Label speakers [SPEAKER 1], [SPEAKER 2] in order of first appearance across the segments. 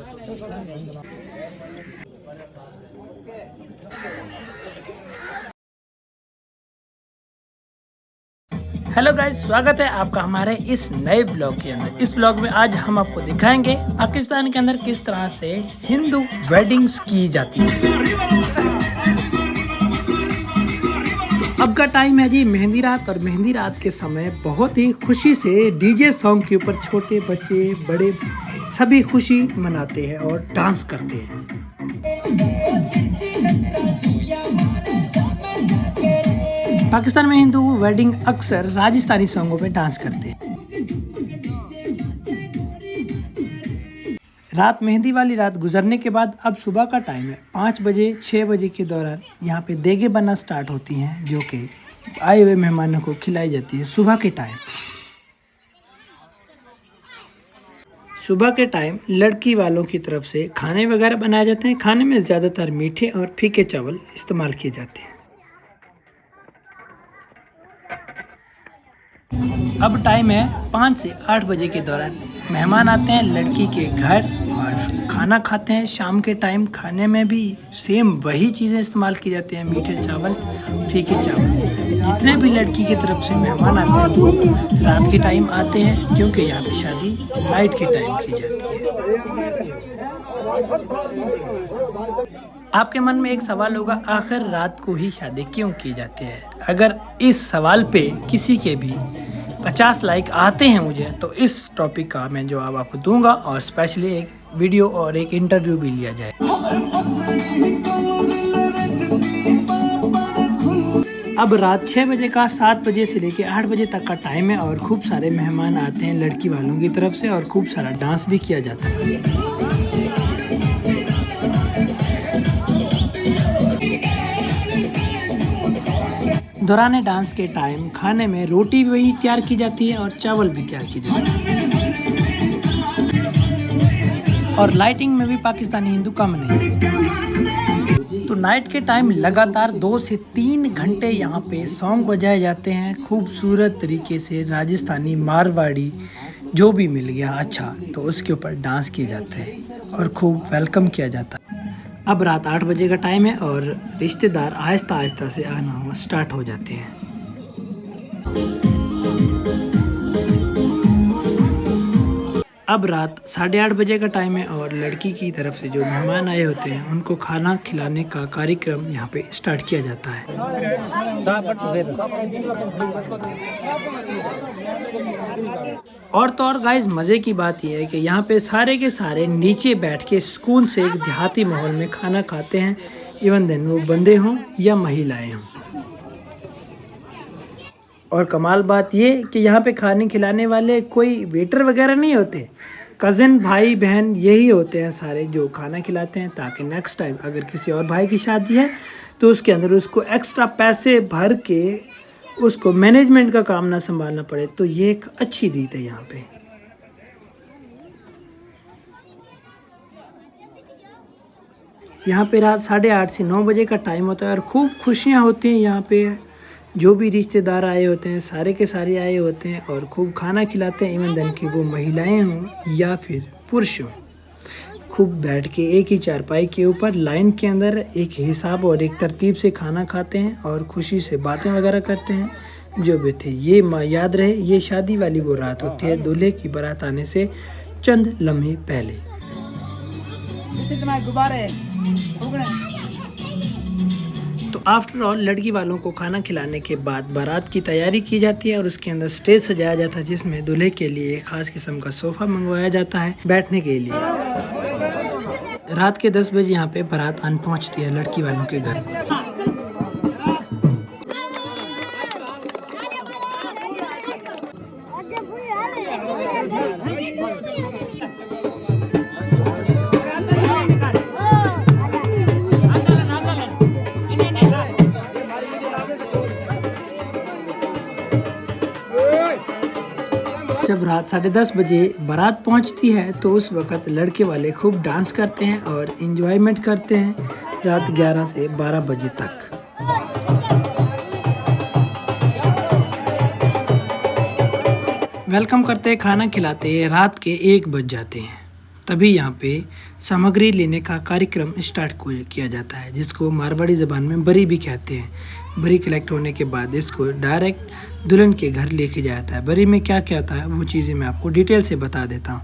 [SPEAKER 1] Hello guys, स्वागत है आपका हमारे इस नए ब्लॉग के अंदर। इस ब्लॉग में आज हम आपको दिखाएंगे पाकिस्तान के अंदर किस तरह से हिंदू वेडिंग्स की जाती है। तो अब का टाइम है जी मेहंदी रात, और मेहंदी रात के समय बहुत ही खुशी से डीजे सॉन्ग के ऊपर छोटे बच्चे बड़े सभी खुशी मनाते हैं और डांस करते हैं। पाकिस्तान में हिंदू वेडिंग अक्सर राजस्थानी सॉन्गों पे डांस करते हैं। रात मेहंदी वाली रात गुजरने के बाद अब सुबह का टाइम है। 5 बजे 6 बजे के दौरान यहाँ पे देगे बनना स्टार्ट होती हैं, जो कि आए हुए मेहमानों को खिलाई जाती है सुबह के टाइम। सुबह के टाइम लड़की वालों की तरफ से खाने वगैरह बनाए जाते हैं। खाने में ज़्यादातर मीठे और फीके चावल इस्तेमाल किए जाते हैं। अब टाइम है 5 से 8 बजे के दौरान मेहमान आते हैं लड़की के घर और खाना खाते हैं। शाम के टाइम खाने में भी सेम वही चीज़ें इस्तेमाल की जाती हैं, मीठे चावल फीके चावल। जितने भी लड़की की तरफ से मेहमान आते हैं वो रात के टाइम आते हैं, क्योंकि यहाँ पे शादी नाइट के टाइम की जाती है। आपके मन में एक सवाल होगा, आखिर रात को ही शादी क्यों की जाती है? अगर इस सवाल पे किसी के भी 50 लाइक आते हैं मुझे, तो इस टॉपिक का मैं जवाब आपको दूंगा और स्पेशली एक वीडियो और एक इंटरव्यू भी लिया जाए। अब रात 6 बजे का 7 बजे से लेकर 8 बजे तक का टाइम है और खूब सारे मेहमान आते हैं लड़की वालों की तरफ से और खूब सारा डांस भी किया जाता है। दौरान डांस के टाइम खाने में रोटी भी तैयार की जाती है और चावल भी तैयार की जाती है। और लाइटिंग में भी पाकिस्तानी हिंदू कम नहीं। तो नाइट के टाइम लगातार 2 से 3 घंटे यहाँ पे सॉन्ग बजाए जाते हैं खूबसूरत तरीके से। राजस्थानी मारवाड़ी जो भी मिल गया अच्छा, तो उसके ऊपर डांस किए जाते हैं और खूब वेलकम किया जाता है। अब रात 8 बजे का टाइम है और रिश्तेदार आहिस्ता आहिस्ता से आना स्टार्ट हो जाते हैं। अब रात 8:30 बजे का टाइम है और लड़की की तरफ से जो मेहमान आए होते हैं उनको खाना खिलाने का कार्यक्रम यहाँ पे स्टार्ट किया जाता है। और तो और गाइस, मज़े की बात यह है कि यहाँ पे सारे के सारे नीचे बैठ के सुकून से एक देहाती माहौल में खाना खाते हैं, इवन देन वो बंदे हों या महिलाएं हों। और कमाल बात ये कि यहाँ पे खाने खिलाने वाले कोई वेटर वगैरह नहीं होते, कज़न भाई बहन यही होते हैं सारे जो खाना खिलाते हैं, ताकि नेक्स्ट टाइम अगर किसी और भाई की शादी है तो उसके अंदर उसको एक्स्ट्रा पैसे भर के उसको मैनेजमेंट का काम ना संभालना पड़े। तो ये एक अच्छी रीत है यहाँ पे। यहाँ पे रात 8:30 से 9 बजे का टाइम होता है और खूब खुशियाँ होती हैं यहाँ पे। जो भी रिश्तेदार आए होते हैं सारे के सारे आए होते हैं और खूब खाना खिलाते हैं, इवन देन कि वो महिलाएं हों या फिर पुरुष हों। खूब बैठ के एक ही चारपाई के ऊपर लाइन के अंदर एक हिसाब और एक तरतीब से खाना खाते हैं और खुशी से बातें वगैरह करते हैं जो भी थे। ये याद रहे, ये शादी वाली वो रात होती है दूल्हे की बारात आने से चंद लम्हे पहले। तो आफ्टर ऑल लड़की वालों को खाना खिलाने के बाद बारात की तैयारी की जाती है और उसके अंदर स्टेज सजाया जाता है, जिसमें दूल्हे के लिए खास किस्म का सोफ़ा मंगवाया जाता है बैठने के लिए। रात के 10 बजे यहाँ पे बारात आन पहुँचती है लड़की वालों के घर। जब रात 10:30 बजे बारात पहुंचती है तो उस वक़्त लड़के वाले खूब डांस करते हैं और एंजॉयमेंट करते हैं रात 11 से 12 बजे तक। वेलकम करते खाना खिलाते रात के 1 बज जाते हैं। तभी यहाँ पे सामग्री लेने का कार्यक्रम स्टार्ट किया जाता है, जिसको मारवाड़ी ज़बान में बरी भी कहते हैं। बरी कलेक्ट होने के बाद इसको डायरेक्ट दुल्हन के घर लेके जाता है। बरी में क्या क्या होता है वो चीज़ें मैं आपको डिटेल से बता देता हूँ।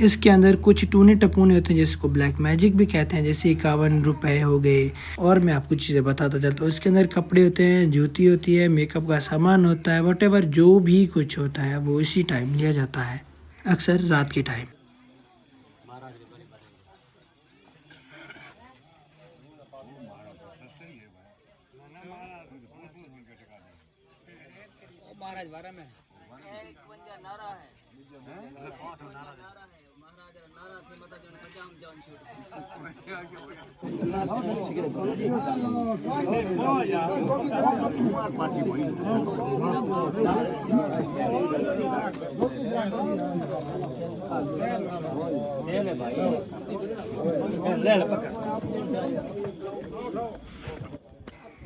[SPEAKER 1] इसके अंदर कुछ टूने टपूने होते हैं जिसको ब्लैक मैजिक भी कहते हैं, जैसे 51 रुपये हो गए। और मैं आपको चीज़ें बताता चलता हूँ। इसके अंदर कपड़े होते हैं, जूती होती है, मेकअप का सामान होता है, वटेवर जो भी कुछ होता है वो इसी टाइम लिया जाता है, अक्सर रात के टाइम।
[SPEAKER 2] महाराज बारह में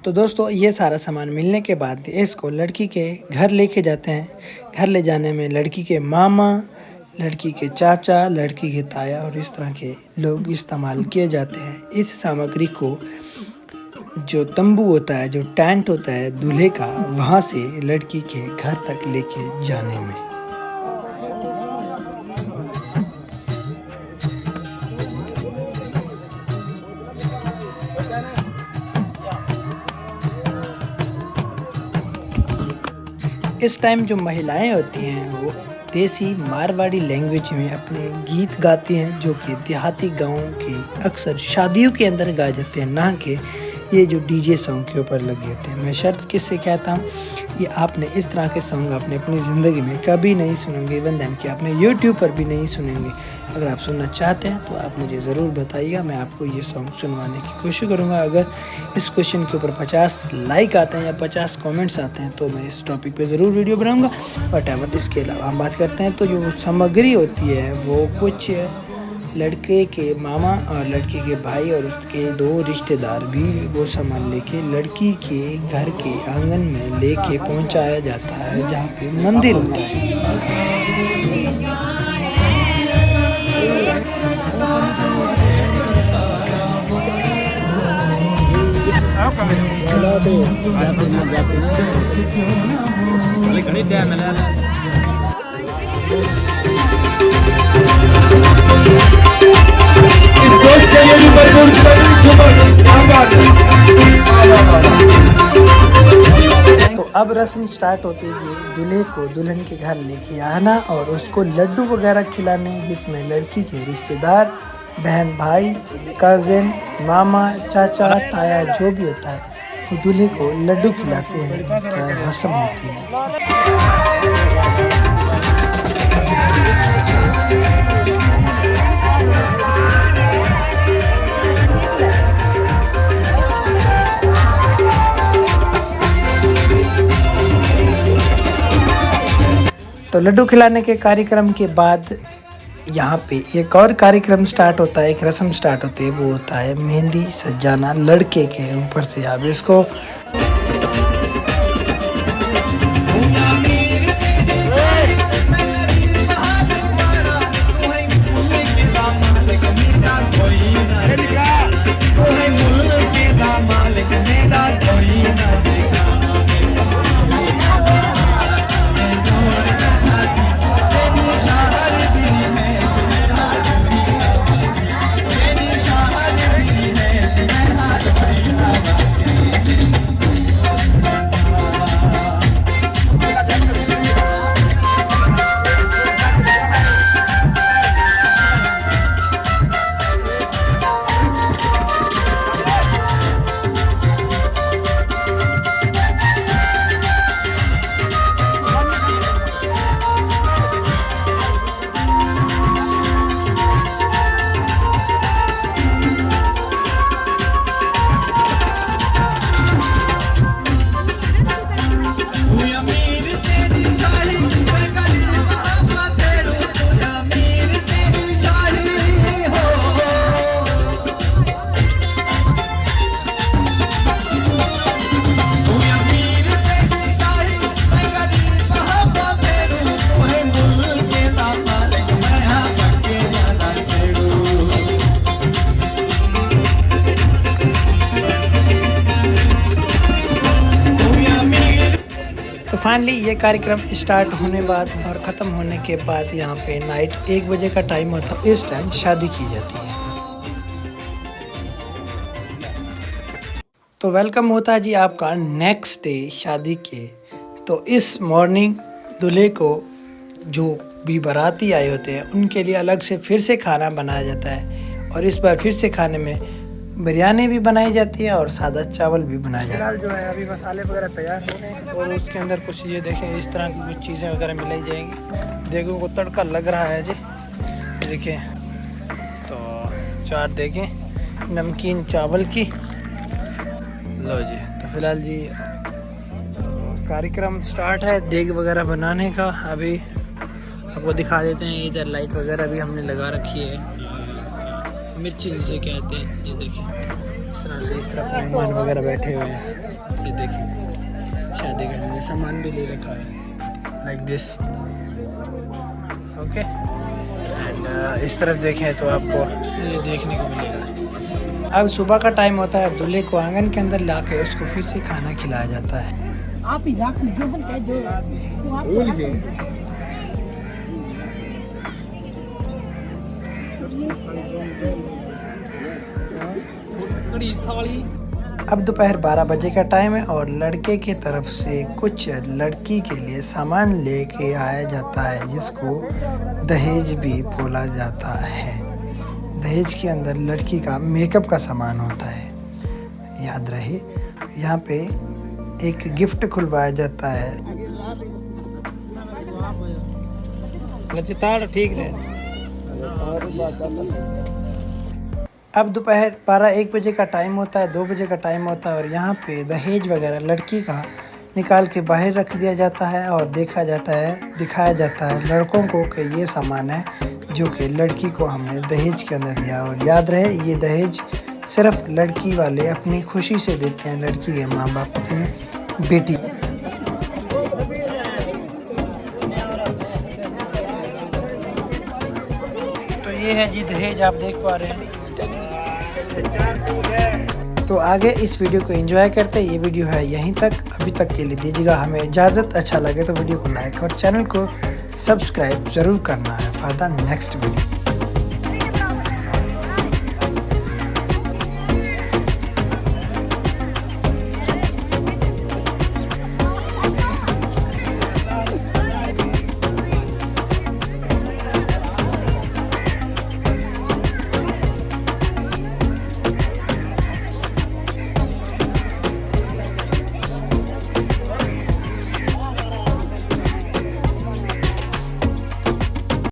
[SPEAKER 1] तो दोस्तों ये सारा सामान मिलने के बाद इसको लड़की के घर लेके जाते हैं। घर ले जाने में लड़की के मामा, लड़की के चाचा, लड़की के ताया और इस तरह के लोग इस्तेमाल किए जाते हैं। इस सामग्री को जो तंबू होता है, जो टेंट होता है दूल्हे का, वहाँ से लड़की के घर तक लेके जाने में। इस टाइम जो महिलाएं होती हैं वो देसी मारवाड़ी लैंग्वेज में अपने गीत गाती हैं, जो कि देहाती गाँवों के अक्सर शादियों के अंदर गाए जाते हैं, ना कि ये जो डीजे सॉन्ग के ऊपर लगे होते हैं। मैं शर्त किससे कहता हूँ, ये आपने इस तरह के सॉन्ग आपने अपनी ज़िंदगी में कभी नहीं सुनेंगे, इवन दैन कि आपने यूट्यूब पर भी नहीं सुनेंगे। अगर आप सुनना चाहते हैं तो आप मुझे ज़रूर बताइएगा, मैं आपको ये सॉन्ग सुनवाने की कोशिश करूँगा। अगर इस क्वेश्चन के ऊपर 50 लाइक आते हैं या 50 कमेंट्स आते हैं तो मैं इस टॉपिक पे ज़रूर वीडियो बनाऊँगा। वटएवर इसके अलावा हम बात करते हैं तो जो सामग्री होती है वो कुछ लड़के के मामा और लड़की के भाई और उसके 2 रिश्तेदार भी वो सामान लेके लड़की के घर के आंगन में लेके पहुंचाया जाता है, जहाँ पे मंदिर होता है। तो अब रस्म स्टार्ट होती है दूल्हे को दुल्हन के घर लेके आना और उसको लड्डू वगैरह खिलाने, जिसमें लड़की के रिश्तेदार, बहन भाई, कज़न, मामा, चाचा, ताया जो भी होता है वो दूल्हे को लड्डू खिलाते हैं। क्या रस्म होती है। तो लड्डू खिलाने के कार्यक्रम के बाद यहाँ पे एक और कार्यक्रम स्टार्ट होता है, एक रस्म स्टार्ट होती है, वो होता है मेहंदी सजाना लड़के के ऊपर से। आप इसको फाइनली ये कार्यक्रम स्टार्ट होने बाद और ख़त्म होने के बाद यहाँ पे नाइट 1 बजे का टाइम होता है। इस टाइम शादी की जाती है। तो वेलकम होता है जी आपका नेक्स्ट डे शादी के। तो इस मॉर्निंग दूल्हे को जो भी बाराती आए होते हैं उनके लिए अलग से फिर से खाना बनाया जाता है और इस बार फिर से खाने में बिरयानी भी बनाई जाती है और सादा चावल भी बनाया जाता है। जो है अभी मसाले वगैरह तैयार हो रहे हैं और उसके अंदर कुछ ये देखें इस तरह की कुछ चीज़ें वगैरह मिलाई जाएंगी। देखो को तड़का लग रहा है जी, देखें तो चाट देखें नमकीन चावल की। लो जी, तो फिलहाल जी कार्यक्रम स्टार्ट है देग वगैरह बनाने का। अभी आपको दिखा देते हैं, इधर लाइट वगैरह भी हमने लगा रखी है, मिर्ची जिसे कहते हैं। ये देखिए इस तरह से इस तरफ मेहमान वगैरह बैठे हुए हैं। ये देखिए शादी का हमने सामान भी ले रखा है लाइक दिस, ओके। एंड इस तरफ देखें तो आपको ये देखने को मिलेगा। अब सुबह का टाइम होता है, दूल्हे को आंगन के अंदर ला के उसको फिर से खाना खिलाया जाता है। आप ही अब दोपहर 12 बजे का टाइम है और लड़के की तरफ से कुछ लड़की के लिए सामान लेके आया जाता है जिसको दहेज भी बोला जाता है। दहेज के अंदर लड़की का मेकअप का सामान होता है। याद रहे यहाँ पे एक गिफ्ट खुलवाया जाता है। ठीक है। अब दोपहर 12-1 बजे का टाइम होता है, 2 बजे का टाइम होता है और यहाँ पे दहेज वगैरह लड़की का निकाल के बाहर रख दिया जाता है और दिखाया जाता है लड़कों को कि ये सामान है जो कि लड़की को हमने दहेज के अंदर दिया। और याद रहे ये दहेज सिर्फ लड़की वाले अपनी खुशी से देते हैं, लड़की के माँ बाप अपनी बेटी। तो ये है जी दहेज, आप देख पा रहे हैं। तो आगे इस वीडियो को एंजॉय करते हैं। ये वीडियो है यहीं तक, अभी तक के लिए दीजिएगा हमें इजाज़त। अच्छा लगे तो वीडियो को लाइक और चैनल को सब्सक्राइब ज़रूर करना है फॉर द नेक्स्ट वीडियो।